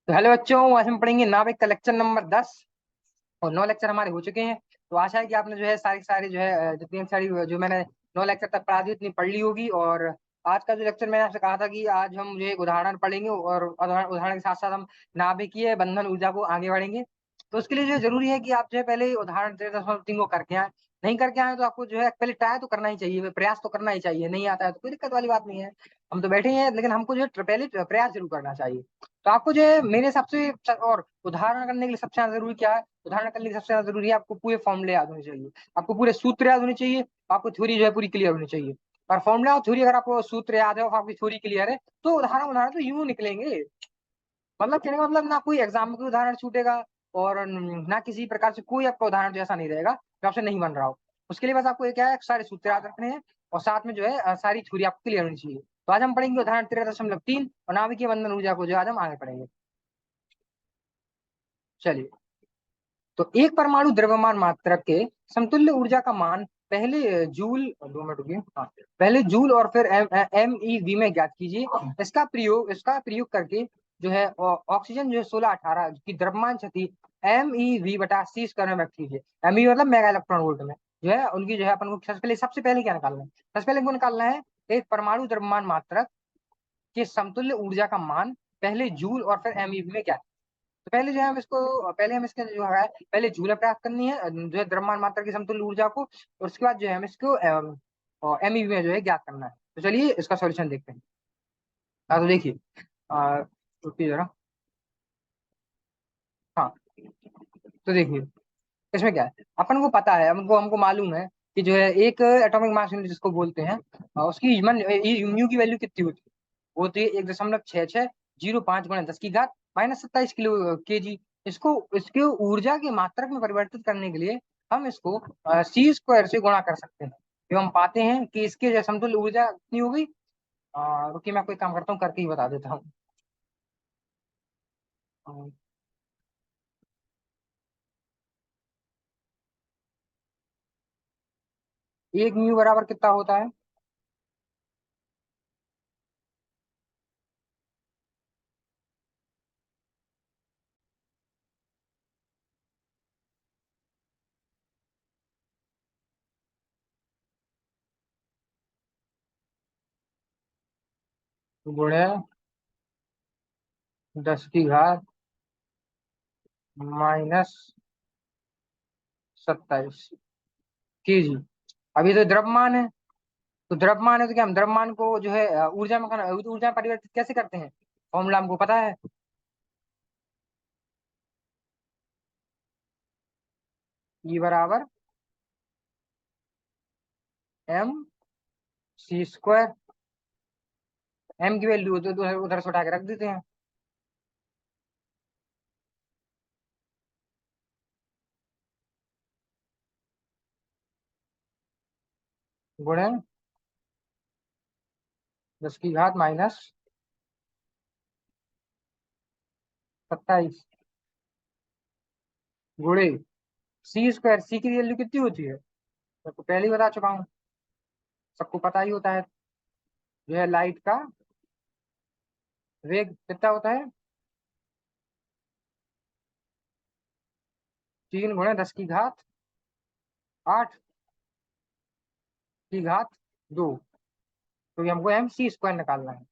तो हेलो बच्चों, आज हम पढ़ेंगे नाविक का लेक्चर नंबर 10। और 9 लेक्चर हमारे हो चुके हैं। तो आशा है कि आपने जो है सारी सारी जो है जितनी सारी जो मैंने 9 लेक्चर तक पढ़ा दी उतनी पढ़ ली होगी। और आज का जो लेक्चर मैंने आपसे कहा था कि आज हम जो है एक उदाहरण पढ़ेंगे और उदाहरण उदाहरण के साथ साथ हम नाभिकीय बंधन ऊर्जा को आगे बढ़ेंगे। तो उसके लिए जो है जरूरी है कि आप जो है पहले उदाहरण 3.3 को करके आए। नहीं करके आए तो आपको जो है पहले ट्राई तो करना ही चाहिए, प्रयास तो करना ही चाहिए। नहीं आता है तो कोई दिक्कत वाली बात नहीं है। हम तो बैठे ही हैं, लेकिन हमको जो है पहले प्रयास जरूर करना चाहिए। तो आपको जो है मेरे हिसाब से और उदाहरण करने के लिए सबसे ज्यादा जरूरी क्या है? उदाहरण करने के लिए सबसे ज्यादा जरूरी है आपको पूरे फॉर्मूले याद होने चाहिए। आपको पूरे सूत्र याद होने चाहिए। आपको थ्योरी जो है पूरी क्लियर होनी चाहिए। और फॉर्मूला और थ्योरी अगर आपको सूत्र याद है और आपकी थ्योरी क्लियर है तो उदाहरण उदाहरण तो यूं निकलेंगे। मतलब कहने का मतलब ना कोई एग्जाम में कोई उदाहरण छूटेगा और ना किसी प्रकार से कोई आपका उदाहरण जो ऐसा नहीं रहेगा जो आपसे नहीं बन रहा हो। उसके लिए बस आपको ये क्या है, सारे सूत्र याद रखने हैं और साथ में जो है सारी थ्योरी आपको क्लियर होनी चाहिए। तो आज हम पढ़ेंगे उदाहरण 13.3 और नाभिकीय बंधन ऊर्जा को जो आज हम आगे पढ़ेंगे। चलिए। तो एक परमाणु द्रव्यमान मात्रक के समतुल्य ऊर्जा का मान पहले जूल 2 मिनट रुकिए, हाँ, पहले जूल और फिर MeV में ज्ञात कीजिए। इसका प्रयोग करके जो है ऑक्सीजन जो है 16-18 की द्रव्यमान क्षति MeV/c² में व्यक्त कीजिए। MeV मतलब मेगा इलेक्ट्रॉन वोल्ट में जो है उनकी जो है अपन को सबसे पहले क्या निकालना है? सबसे पहले हमको निकालना है एक परमाणु द्रव्यमान मात्रक के समतुल्य ऊर्जा का मान पहले जूल और फिर MeV में ज्ञात। तो पहले हम इसके जो है पहले जूल प्राप्त करनी है जो है द्रव्यमान मात्रा की समतुल्य ऊर्जा को, और उसके बाद जो है हम इसको MeV में जो है ज्ञात करना है। तो चलिए इसका सॉल्यूशन देखते हैं। तो देखिए, अ, रुकिए जरा। हाँ, तो देखिए इसमें क्या है, अपन को पता है, हमको मालूम है कि जो है एक एटॉमिक मास यूनिट जिसको बोलते हैं उसकी म्यू की वैल्यू कितनी होती है? वो होती है 1.6605 गुणा 10 की घात -27 किलो केजी। इसके ऊर्जा की मात्रक में परिवर्तित करने के लिए हम इसको C² से गुणा कर सकते हैं। तो हम पाते हैं कि इसके जो समतुल्य ऊर्जा कितनी हो गई। रुकिए, मैं कोई काम करता हूँ, करके ही बता देता हूँ। अ, एक म्यू बराबर कितना होता है? गुणे 10 की घात -27 केजी। अभी तो द्रव्यमान है। तो द्रव्यमान है तो क्या हम द्रव्यमान को जो है ऊर्जा में परिवर्तित कैसे करते हैं? फॉर्मूला हमको पता है। ई बराबर MC²। एम की वैल्यू तो उधर से उठा के रख देते हैं। गुणे 10 की घात -27 गुणे C²। सी की वैल्यू कितनी होती है? मैं तो पहले ही बता चुका हूँ, सबको पता ही होता है। जो है लाइट का वेग कितना होता है? 3 × 10 की घात 8 की घात 2। तो ये हमको MC² निकालना है।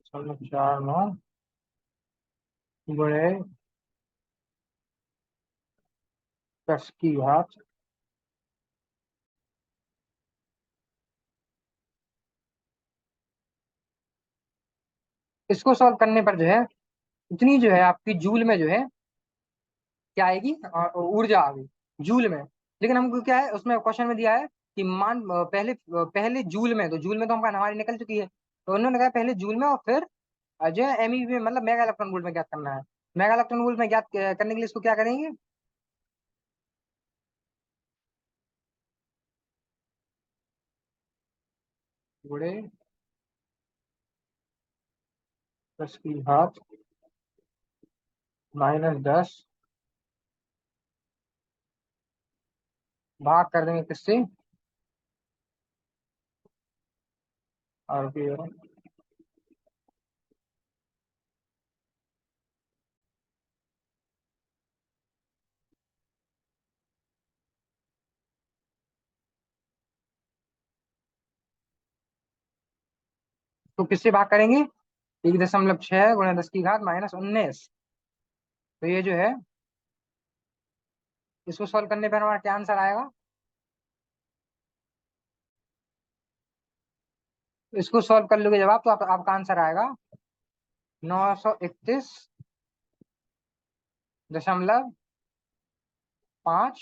चलो, 4 9 गुणे 10 की घात। इसको सॉल्व करने पर जो है इतनी जो है आपकी जूल में जो है क्या आएगी, ऊर्जा आ गई जूल में। लेकिन हमको क्या है उसमें क्वेश्चन में दिया है कि मान पहले जूल में, तो जूल में तो हमारी निकल चुकी है। तो उन्होंने कहा पहले जूल में और फिर जो है MeV में, मतलब मेगा इलेक्ट्रॉन वोल्ट में ज्ञात करना है। मेगा इलेक्ट्रॉन वोल्ट में ज्ञात करने के लिए इसको क्या करेंगे? गुणे 10 की घात -10 भाग कर देंगे किससे, और फिर तो किससे भाग करेंगे, 1.6 × 10⁻⁻19। तो ये जो है, इसको सॉल्व करने पर हमारा क्या आंसर आएगा, इसको सॉल्व कर लोगे जवाब तो आपका आंसर आएगा 931.5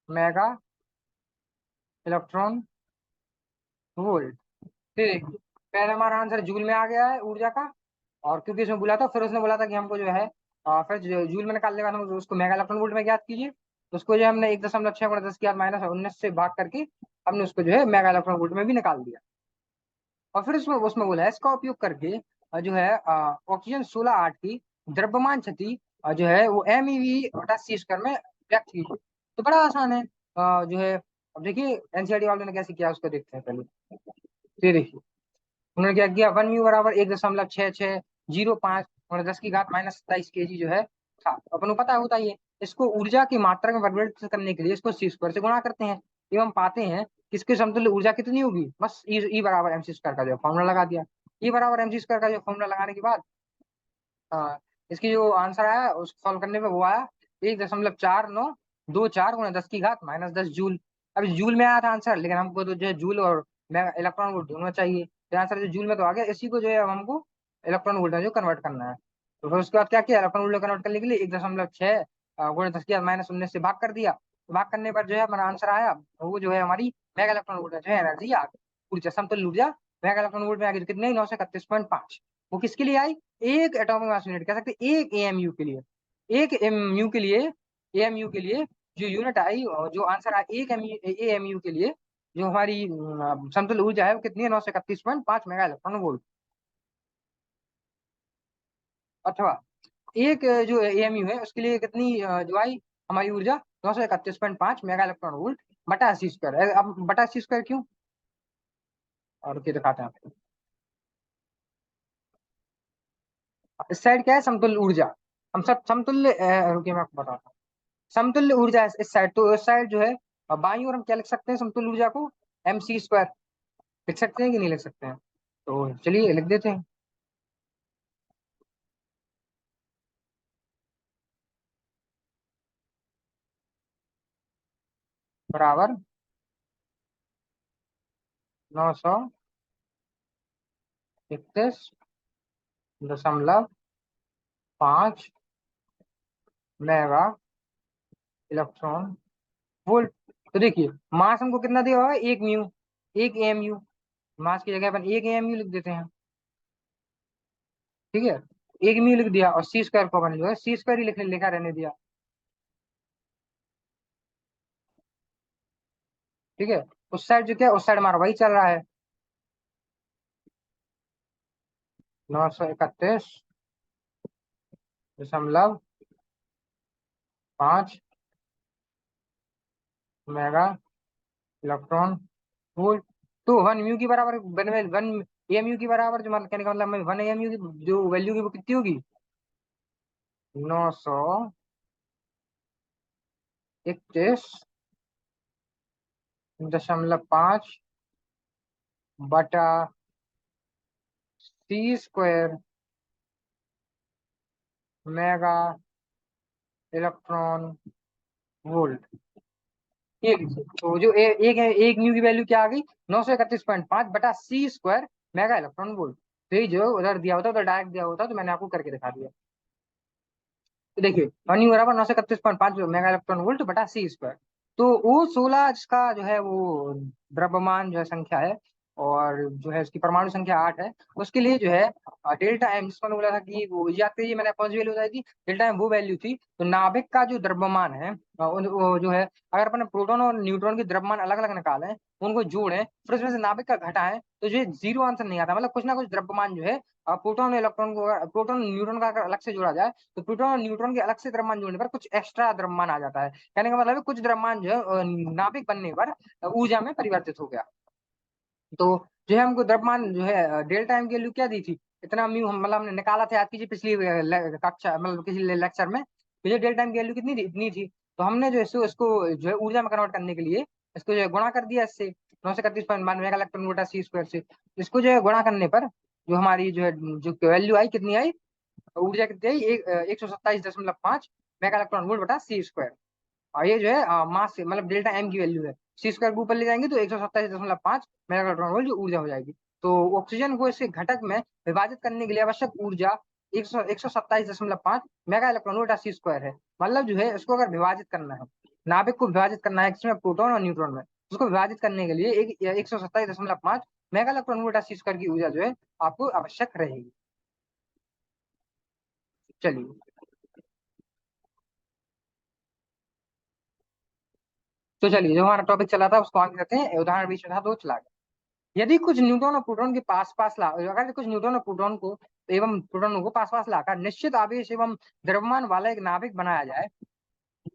मेगा इलेक्ट्रॉन वोल्ट। ठीक, पहले हमारा आंसर जूल में आ गया है ऊर्जा का, और क्योंकि इसमें बोला था, फिर उसने बोला था कि हमको जो है फिर जूल में निकालने के बाद हम उसको मेगा इलेक्ट्रॉन वोल्ट में ज्ञात कीजिए। तो उसको जो है हमने 1.6 × 10⁻⁻19 से भाग करके हमने उसको जो है मेगा इलेक्ट्रॉन वोल्ट में भी निकाल दिया। और फिर उसमें उसमें बोला है इसका उपयोग करके जो है ऑक्सीजन 16 8 की द्रव्यमान क्षति जो है वो MeV/c² में व्यक्त की। तो बड़ा आसान है, जो है अब देखिए एनसीईआरटी वालों ने कैसे किया उसको देखते हैं पहले। ये देखिए उन्होंने क्या किया, 1 म्यू = 1.6605 और 10⁻⁻27 kg जो है था, अपन को पता होता ही है। इसको ऊर्जा की मात्रा में परिवर्तित करने के लिए इसको c² से गुणा करते हैं, एवं पाते हैं किसके समतुल्य ऊर्जा कितनी होगी, बस E = mc² का जो फॉर्मूला लगा दिया। E = mc² का जो फॉर्मूला लगाने के बाद इसकी जो आंसर आया उसको सॉल्व करने में वो आया 1.4924 × 10⁻⁻10 जूल। अब जूल में आया था आंसर, लेकिन हमको तो जो है जूल और इलेक्ट्रॉन वोल्ट दोनों चाहिए, तो आंसर जो जूल में तो आ गया, इसी को जो है अब हमको इलेक्ट्रॉन वोल्ट में जो कन्वर्ट करना है। तो फिर उसके बाद क्या किया, इलेक्ट्रॉन वोल्ट में कन्वर्ट करने के लिए 1.6 × 10⁻⁻19 से भाग कर दिया। तो भाग करने पर जो है हमारा आंसर आया, वो जो है हमारी मेगा इलेक्ट्रॉन वोल्ट में जो है एनर्जी आ गई, ऊर्जा समतुल्य ऊर्जा मेगा इलेक्ट्रॉन वोल्ट में आ गई। तो कितने, 931.5। वो किसके लिए आई, एक एटॉमिक मास यूनिट कह सकते हैं, एक एएमयू के लिए, एक एमयू के लिए, एएमयू के लिए जो यूनिट आई और जो आंसर आया एक एएमयू के लिए, जो हमारी समतुल्य ऊर्जा है वो कितनी है, 931.5 मेगा इलेक्ट्रॉन वोल्ट। अथवा एक जो एएमयू है उसके लिए कितनी जो आई हमारी ऊर्जा, 931.5 मेगा इलेक्ट्रॉन वोल्ट बटा c²। अब बटा c² क्यों, और क्या दिखाते हैं आपको। इस साइड क्या है, समतुल्य ऊर्जा, हम सब समतुल्य रुकिए मैं आपको बताता हूँ। समतुल्य ऊर्जा है इस साइड, तो इस साइड जो है बाईं ओर हम क्या लिख सकते हैं, समतुल्य ऊर्जा को mc² लिख सकते हैं कि नहीं लिख सकते हैं, तो चलिए लिख देते हैं। बराबर 931.5 मेगा इलेक्ट्रॉन वोल्ट। तो देखिए मास हमको कितना दिया हुआ है, एक म्यू, एक एएमयू, मास की जगह अपन एक एएमयू लिख देते हैं, ठीक है। एक म्यू लिख दिया और c² को अपन जो है c² ही लिखा रहने दिया, ठीक है। उस साइड जो क्या, उस साइड हमारा वही चल रहा है, 931.5 मेगा इलेक्ट्रॉन वोल्ट। तो 1 म्यू की बराबर, 1 एएमयू की बराबर, जो मतलब कहने का मतलब 1 एएमयू की जो वैल्यू की वो कितनी होगी, 931.5 बटा c² मेगा इलेक्ट्रॉन वोल्ट। एक, तो जो एक म्यू की वैल्यू क्या आ गई, 931.5 बटा c² मेगा इलेक्ट्रॉन वोल्ट। तो ये जो उधर दिया होता, उधर डायरेक्ट दिया होता, तो मैंने आपको करके दिखा दिया। तो देखिए 1 म्यू = 931.5 मेगा इलेक्ट्रॉन वोल्ट बटा c²। तो वो 16 इसका जो है वो द्रव्यमान जो है संख्या है, और जो है उसकी परमाणु संख्या 8 है। उसके लिए जो है डेल्टा एम, जिसको मैंने बोला था कि वो याद करिए, मैंने कौन सी वैल्यू बताई थी, डेल्टा एम वो वैल्यू थी। तो नाभिक का जो द्रव्यमान है वो जो है, अगर अपन प्रोटॉन और न्यूट्रॉन के द्रव्यमान अलग अलग निकालें, उनको जोड़ें, फिर उसमें से नाभिक का घटाएं, तो जो 0 आंसर नहीं आता, मतलब कुछ ना कुछ द्रव्यमान जो है अब प्रोटॉन और इलेक्ट्रॉन को, प्रोटॉन न्यूट्रॉन का अगर अलग से जोड़ा जाए तो प्रोटॉन और न्यूट्रॉन के अलग से द्रव्यमान जोड़ने पर कुछ एक्स्ट्रा द्रव्यमान आ जाता है। कहने का मतलब है कुछ द्रव्यमान जो है नाभिक बनने पर ऊर्जा में परिवर्तित हो गया। तो जो है हमको द्रव्यमान जो है डेल्टा एम की वैल्यू क्या दी थी, इतना म्यू, हम मतलब हमने निकाला था, याद कीजिए पिछली कक्षा मतलब किसी लेक्चर में, तो जो डेल्टा एम की वैल्यू कितनी थी, इतनी थी। तो हमने जो इसको इसको जो है ऊर्जा में कन्वर्ट करने के लिए इसको जो है गुणा कर दिया इससे 931.92 मेगा इलेक्ट्रॉन वोल्ट सी स्क्वायर से। इसको जो है गुणा करने पर जो हमारी जो है जो वैल्यू आई, कितनी आई, ऊर्जा कितनी आई, 127.5 मेगा इलेक्ट्रॉन वोल्ट बटा सी स्क्वायर। और ये जो है मास मतलब डेल्टा एम की वैल्यू है। सी स्क्वायर को ऊपर ले जाएंगे तो 127.5 मेगा इलेक्ट्रॉन वोल्ट जो ऊर्जा हो जाएगी। तो ऑक्सीजन को इसके घटक में विभाजित करने के लिए आवश्यक ऊर्जा 127.5 मेगा इलेक्ट्रॉन वोल्ट सी स्क्वायर है। मतलब जो है इसको अगर विभाजित करना है, नाभिक को विभाजित करना है किसमें, प्रोटॉन और न्यूट्रॉन में, उसको विभाजित करने के लिए 127.5 मेगा इलेक्ट्रॉन वोल्ट सी स्क्वायर की ऊर्जा जो है आपको आवश्यक रहेगी। चलिए, तो चलिए जो हमारा टॉपिक चला था उसको आगे करते हैं। उदाहरण बीच में था तो चला गया। यदि कुछ न्यूट्रॉन और प्रोटॉन के पास पास ला अगर कुछ न्यूट्रॉन और प्रोटॉन को एवं प्रोटॉनों को पास पास लाकर निश्चित आवेश एवं द्रव्यमान वाला एक नाभिक बनाया जाए,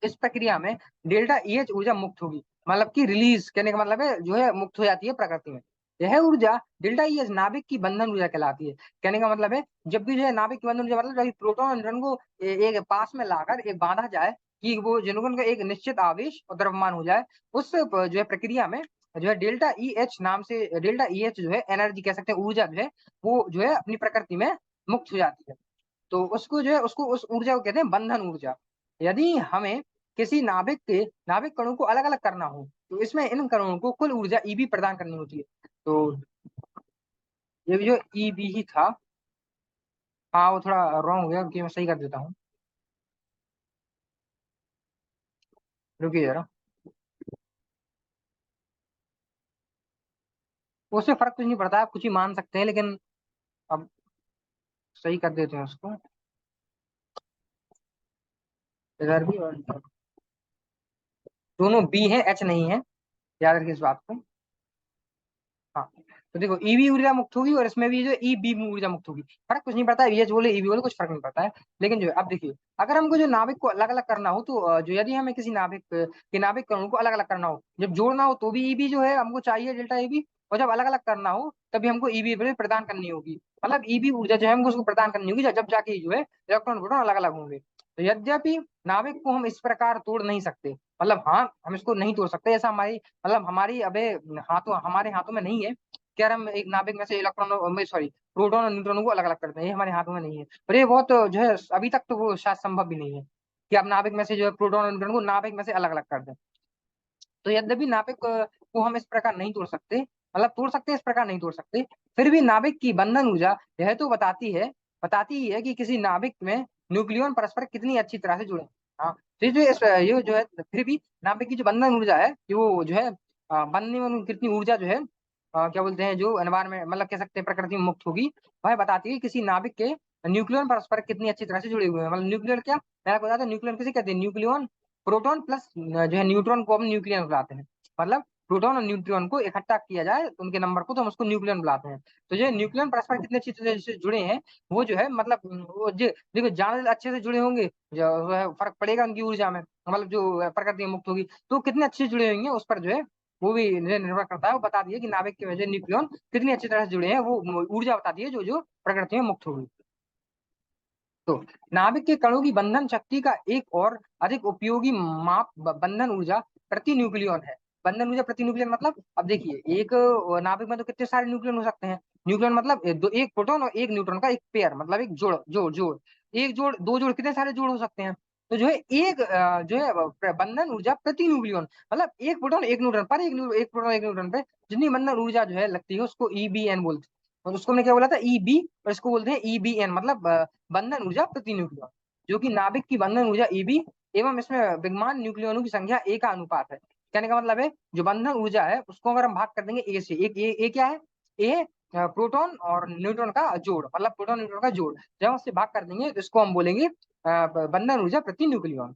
इस प्रक्रिया में डेल्टा ईएच ऊर्जा मुक्त होगी। मतलब कि रिलीज करने का मतलब है जो है मुक्त हो जाती है प्रकृति में। यह ऊर्जा डेल्टा ईएच नाभिक की बंधन ऊर्जा कहलाती है। कहने का मतलब है जब भी जो है नाभिक की बंधन ऊर्जा मतलब जब प्रोटॉन और न्यूट्रॉन को एक पास में लाकर एक बांधा जाए कि वो जिनको उनका एक निश्चित आवेश और द्रव्यमान हो जाए, उस जो है प्रक्रिया में जो है डेल्टा ई एच नाम से, डेल्टा ई एच जो है एनर्जी कह सकते हैं, ऊर्जा जो है वो जो है अपनी प्रकृति में मुक्त हो जाती है। तो उसको जो है उसको उस ऊर्जा को कहते हैं बंधन ऊर्जा। यदि हमें किसी नाभिक कणों को अलग अलग करना हो तो इसमें इन कणों को कुल ऊर्जा ईबी प्रदान करनी होती है। तो ये जो ईबी ही था, हाँ वो थोड़ा रॉन्ग हो गया कि मैं सही कर देता हूँ, रुकिए जरा। उससे फर्क कुछ नहीं पड़ता, आप कुछ ही मान सकते हैं, लेकिन अब सही कर देते हैं उसको, इधर भी और इधर। दोनों बी है, एच नहीं है, याद रखिए इस बात को। हाँ, तो देखो ईवी ऊर्जा मुक्त होगी और इसमें भी जो ई बी ऊर्जा मुक्त होगी। फर्क कुछ नहीं पड़ता है, ईएच बोले ईवी बोले कुछ फर्क नहीं पड़ता है। लेकिन जो है अब देखिए, अगर हमको जो नाभिक को अलग अलग करना हो तो जो यदि हमें किसी नाभिक के नाभिक कणों को अलग अलग करना हो, जब जोड़ना हो तो भी ईबी जो है हमको चाहिए डेल्टा ईबी, और जब अलग अलग करना हो तभी हमको ईबी प्रदान करनी होगी। मतलब ईबी ऊर्जा जो है हमको उसको प्रदान करनी होगी जब जाके जो है इलेक्ट्रॉन प्रोटॉन अलग अलग होंगे। तो यद्यपि नाभिक को हम इस प्रकार तोड़ नहीं सकते, मतलब हाँ हम इसको नहीं तोड़ सकते, ऐसा हमारी मतलब हमारी अबे हाथों हमारे हाथों में नहीं है कि यार हम एक नाभिक में से इलेक्ट्रॉन सॉरी प्रोटॉन और न्यूट्रॉन को अलग अलग करते हैं, ये हमारे हाथों में नहीं है। और ये बहुत जो है अभी तक तो वो शायद संभव भी नहीं है कि आप नाभिक में से जो है प्रोटॉन और न्यूट्रॉन को नाभिक में से अलग अलग कर दें। तो यद्यपि नाभिक को हम इस प्रकार नहीं तोड़ सकते, मतलब तोड़ सकते हैं इस प्रकार नहीं तोड़ सकते, फिर भी नाभिक की बंधन ऊर्जा यह तो बताती ही है कि किसी नाभिक में न्यूक्लियन परस्पर कितनी अच्छी तरह से जुड़े। हाँ, तो ये जो है फिर भी नाभिक की जो बंधन ऊर्जा है कि वो जो है बनने में उनकी कितनी ऊर्जा जो है क्या बोलते हैं जो एनवायरमेंट मतलब कह सकते हैं प्रकृति में मुक्त होगी, वह बताती है कि किसी नाभिक के न्यूक्लियन परस्पर कितनी अच्छी तरह से जुड़े हुए हैं। मतलब न्यूक्लियर क्या, मैंने आपको बताया था न्यूक्लियन किसे कहते हैं, न्यूक्लियन प्रोटॉन प्लस जो है न्यूट्रॉन को हम न्यूक्लियन बुलाते हैं। मतलब प्रोटॉन और न्यूट्रॉन को इकट्ठा किया जाए तो उनके नंबर को तो हम उसको न्यूक्लियन बुलाते हैं। तो जो न्यूक्लियन परस्पर कितने अच्छी तरह से जुड़े हैं, वो जो है मतलब वो देखो ज्यादा अच्छे से जुड़े होंगे जो है फर्क पड़ेगा उनकी ऊर्जा में, मतलब जो प्रकृति में मुक्त होगी तो कितने अच्छे से जुड़े होंगे उस पर जो है वो भी निर्भर करता है। वो बता दिए कि नाभिक के वजह न्यूक्लियन कितनी अच्छी तरह से जुड़े हैं, वो ऊर्जा बताती है जो जो प्रकृति में मुक्त होगी। तो नाभिक के कणों की बंधन शक्ति का एक और अधिक उपयोगी माप बंधन ऊर्जा प्रति न्यूक्लियन है। बंधन ऊर्जा प्रति न्यूक्लियन मतलब अब देखिए एक नाभिक में तो कितने सारे न्यूक्लियन हो सकते हैं। न्यूक्लियन मतलब एक प्रोटॉन और एक न्यूट्रॉन का एक पेयर, मतलब एक जोड़ जोड़ जोड़, एक जोड़ दो जोड़ कितने सारे जोड़ हो सकते हैं। तो जो है एक जो है बंधन ऊर्जा प्रति न्यूक्लियन मतलब एक प्रोटॉन एक न्यूट्रॉन पर एक प्रोटॉन एक न्यूट्रॉन पे जितनी बंधन ऊर्जा जो है लगती है उसको ईबीएन बोलते हैं। और उसको हमने क्या बोला था, ईबी, और इसको बोलते हैं ईबीएन मतलब बंधन ऊर्जा प्रति न्यूक्लियन, जो कि नाभिक की बंधन ऊर्जा ईबी एवं इसमें विद्यमान न्यूक्लियनों की संख्या ए का अनुपात है। कहने का मतलब है जो बंधन ऊर्जा है उसको अगर हम भाग कर देंगे ए से, एक ए क्या है, ए प्रोटॉन और न्यूट्रॉन का जोड़, मतलब प्रोटॉन न्यूट्रॉन का जोड़, जब हम उससे भाग कर देंगे तो इसको हम बोलेंगे बंधन ऊर्जा प्रति न्यूक्लियन।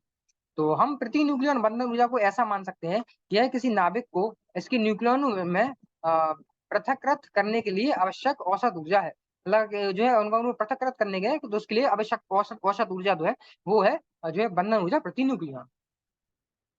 तो हम प्रति न्यूक्लियन बंधन ऊर्जा को ऐसा मान सकते हैं कि यह किसी नाभिक को इसके न्यूक्लियनों में पृथक्कृत करने के लिए आवश्यक औसत ऊर्जा है। मतलब जो है उनको पृथक्कृत करने गए तो उसके लिए आवश्यक औसत औसत ऊर्जा जो है वो है जो है बंधन ऊर्जा प्रति न्यूक्लियन।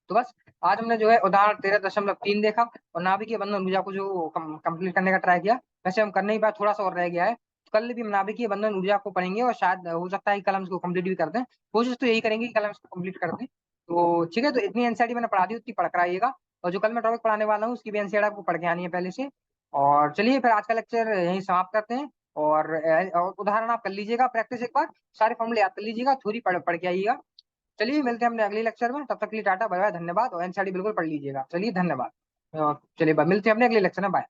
तो बस आज हमने जो है उदाहरण 13.3 देखा और नाभिकीय बंधन ऊर्जा को जो कंप्लीट करने का ट्राई किया। वैसे हम कर नहीं पाए, थोड़ा सा और रह गया है। कल भी हम नाभिकीय बंधन ऊर्जा को पढ़ेंगे और शायद हो सकता है कि कल हम इसको कंप्लीट भी कर दें। कोशिश तो यही करेंगे कि कल हम इसको कंप्लीट कर दें। तो ठीक है, तो इतनी एनसीईआरटी मैंने पढ़ा दी उतनी पढ़ कर आइएगा। और जो कल मैं टॉपिक पढ़ाने वाला हूँ उसकी भी एनसीईआरटी आपको पढ़ के आनी है पहले से। और चलिए फिर आज का लेक्चर यहीं समाप्त करते हैं। और उदाहरण आप कर लीजिएगा प्रैक्टिस एक बार, सारे फॉर्मूले याद कर लीजिएगा, थ्योरी पढ़ के आइएगा। चलिए मिलते हैं अपने अगले लेक्चर में, तब तक के लिए टाटा बाय बाय, धन्यवाद। और एनसीईआरटी बिल्कुल पढ़ लीजिएगा। चलिए धन्यवाद। चलिए मिलते हैं अपने अगले लेक्चर में, बाय।